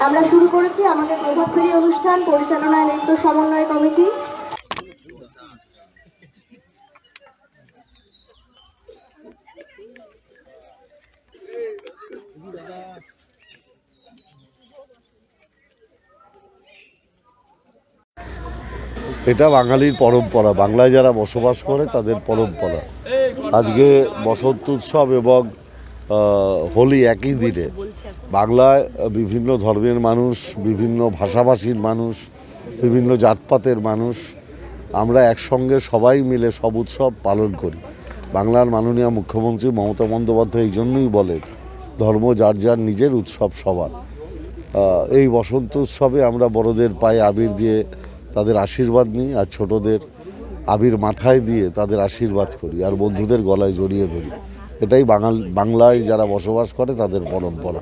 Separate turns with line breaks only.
আমরা শুরু করেছি আমাদের প্রভাত ফেরি অনুষ্ঠান পরিচালনায় নৃত্য সমন্বয় কমিটি।
এটা বাঙালির পরম্পরা, বাংলায় যারা বসবাস করে তাদের পরম্পরা। আজকে বসন্ত উৎসব এবং হোলি একই দিনে বাংলায় বিভিন্ন ধর্মের মানুষ, বিভিন্ন ভাষাভাষীর মানুষ, বিভিন্ন জাতপাতের মানুষ আমরা একসঙ্গে সবাই মিলে সব উৎসব পালন করি। বাংলার মাননীয় মুখ্যমন্ত্রী মমতা বন্দ্যোপাধ্যায় এই জন্যই বলেন ধর্ম যার যার নিজের, উৎসব সবার। এই বসন্ত উৎসবে আমরা বড়দের পায়ে আবির দিয়ে তাদের আশীর্বাদ নিই, আর ছোটদের আবির মাথায় দিয়ে তাদের আশীর্বাদ করি, আর বন্ধুদের গলায় জড়িয়ে ধরি। এটাই বাংলায় যারা বসবাস করে তাদের পরম্পরা।